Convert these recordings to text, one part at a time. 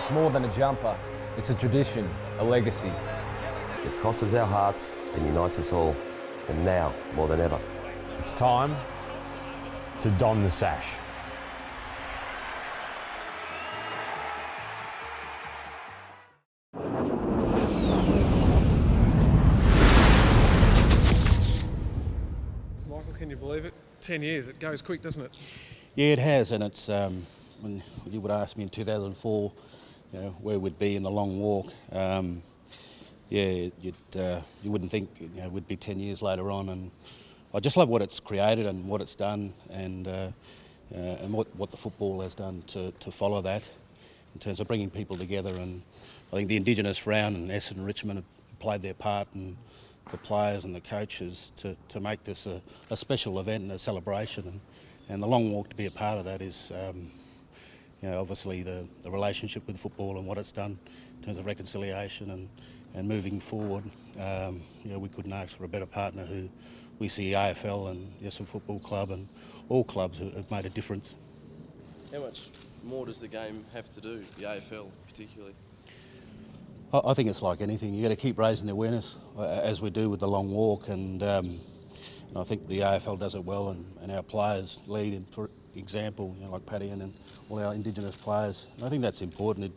It's more than a jumper. It's a tradition, a legacy. It crosses our hearts and unites us all, and now more than ever. It's time to don the sash. Michael, can you believe it? 10 years, it goes quick, doesn't it? Yeah, it has, and it's when you would ask me in 2004, where we'd be in the long walk. You wouldn't think we'd be 10 years later on, and I just love what it's created and what it's done, and what the football has done to follow that, in terms of bringing people together. And I think the Indigenous round and Essendon and Richmond have played their part, and the players and the coaches to make this a special event and a celebration, and the long walk to be a part of that is obviously the relationship with football and what it's done in terms of reconciliation and moving forward. We couldn't ask for a better partner who we see AFL and the Essendon Football Club and all clubs have made a difference. How much more does the game have to do, the AFL particularly? I think it's like anything. You've got to keep raising the awareness, as we do with the long walk, and I think the AFL does it well, and our players lead, in, for example, like Paddy and all our Indigenous players. And I think that's important.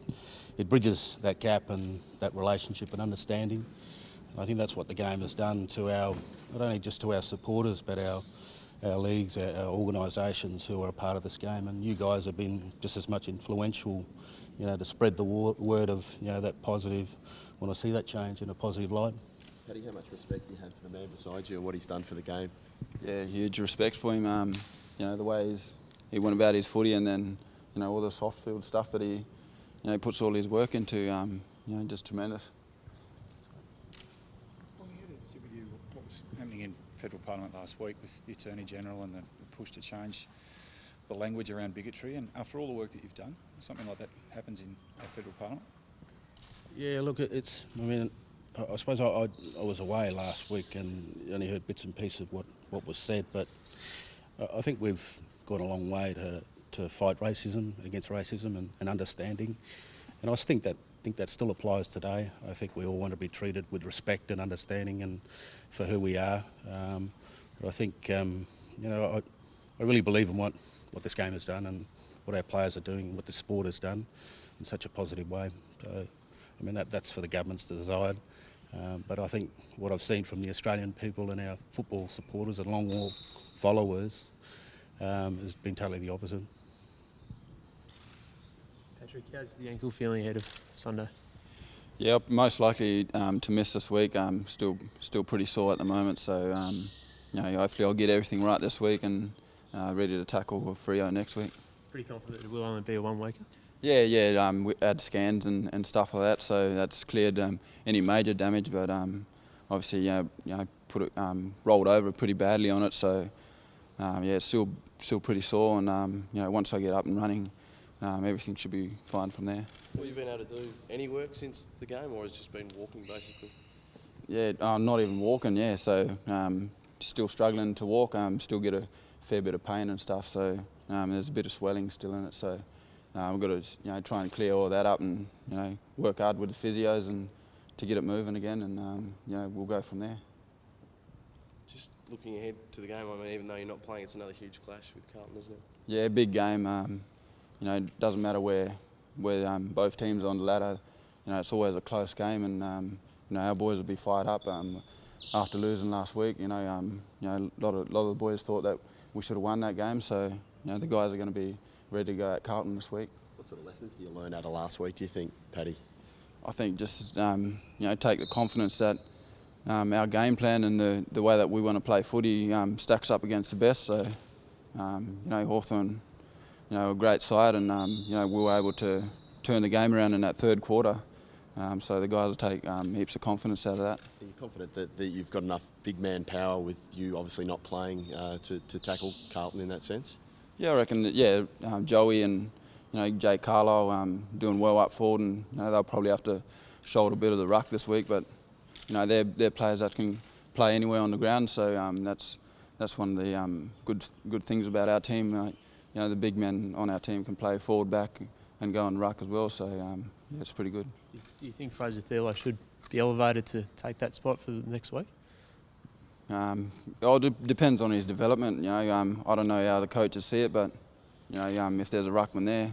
It bridges that gap and that relationship and understanding. And I think that's what the game has done to our, not only just to our supporters, but our leagues, our organisations who are a part of this game. And you guys have been just as much influential, to spread the word of, that positive, want to see that change in a positive light. Paddy, how much respect do you have for the man beside you and what he's done for the game? Yeah, huge respect for him. The way he went about his footy, and then, all the soft field stuff that he puts all his work into, just tremendous. Well, we heard it with you what was happening in Federal Parliament last week with the Attorney General and the push to change the language around bigotry, and after all the work that you've done, something like that happens in our Federal Parliament? Yeah, look, I suppose I was away last week and only heard bits and pieces of what was said, but I think we've gone a long way to fight racism, against racism and understanding, and I think that still applies today. I think we all want to be treated with respect and understanding and for who we are. But I think I really believe in what this game has done and what our players are doing and what the sport has done in such a positive way. So, that's for the governments to decide. But I think what I've seen from the Australian people and our football supporters and long walk followers has been totally the opposite. Patrick, how's the ankle feeling ahead of Sunday? Yeah, most likely to miss this week. I'm still pretty sore at the moment, so hopefully I'll get everything right this week and ready to tackle Freo next week. Pretty confident it will only be a one-weeker? Yeah. We had scans and stuff like that, so that's cleared any major damage. But obviously, rolled over pretty badly on it. So it's still pretty sore. And once I get up and running, everything should be fine from there. Have you been able to do any work since the game, or has it just been walking basically? Yeah, not even walking. Yeah, so still struggling to walk. Still get a fair bit of pain and stuff. So there's a bit of swelling still in it. So. We've got to try and clear all that up and work hard with the physios and to get it moving again, and we'll go from there. Just looking ahead to the game, even though you're not playing, it's another huge clash with Carlton, isn't it? Yeah, big game. It doesn't matter where both teams are on the ladder. It's always a close game, and our boys will be fired up after losing last week. A lot of the boys thought that we should have won that game, so the guys are going to be ready to go at Carlton this week. What sort of lessons do you learn out of last week, do you think, Paddy? I think just take the confidence that our game plan and the way that we want to play footy stacks up against the best. So Hawthorn, a great side, and we were able to turn the game around in that third quarter. So the guys will take heaps of confidence out of that. Are you confident that you've got enough big man power with you obviously not playing to tackle Carlton in that sense? Yeah, I reckon that, Joey and Jake Carlisle doing well up forward, and they'll probably have to shoulder a bit of the ruck this week, but they're players that can play anywhere on the ground, so that's one of the good things about our team. The big men on our team can play forward, back, go and ruck as well. So yeah, it's pretty good. Do you think Fraser Thurlow should be elevated to take that spot for the next week? Depends on his development. You know, I don't know how the coaches see it, but you know, if there's a ruckman there,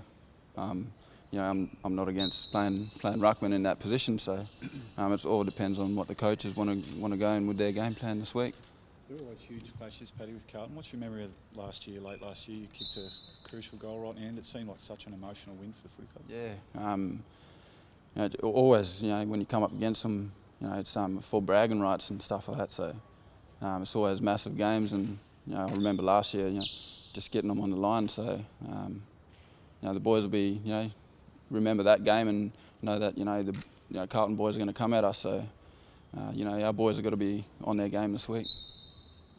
you know, I'm not against playing ruckman in that position. So it all depends on what the coaches want to go in with their game plan this week. There were always huge clashes, Paddy, with Carlton. What's your memory of late last year? You kicked a crucial goal right in the end. It seemed like such an emotional win for the footy club. Yeah. You know, always, you know, when you come up against them, you know, it's for bragging rights and stuff like that. So it's always massive games, and you know, I remember last year, you know, just getting them on the line. So you know, the boys will be, you know, remember that game and know that, you know, Carlton boys are going to come at us. So you know, our boys have got to be on their game this week.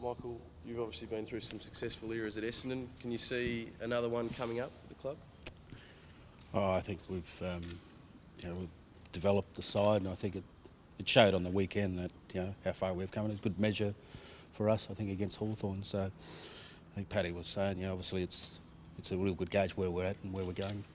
Michael, you've obviously been through some successful eras at Essendon. Can you see another one coming up at the club? Oh, I think we've developed the side, and I think it showed on the weekend that, you know, how far we've come. It's a good measure for us, I think, against Hawthorn. So I think Paddy was saying, you know, obviously it's a real good gauge where we're at and where we're going.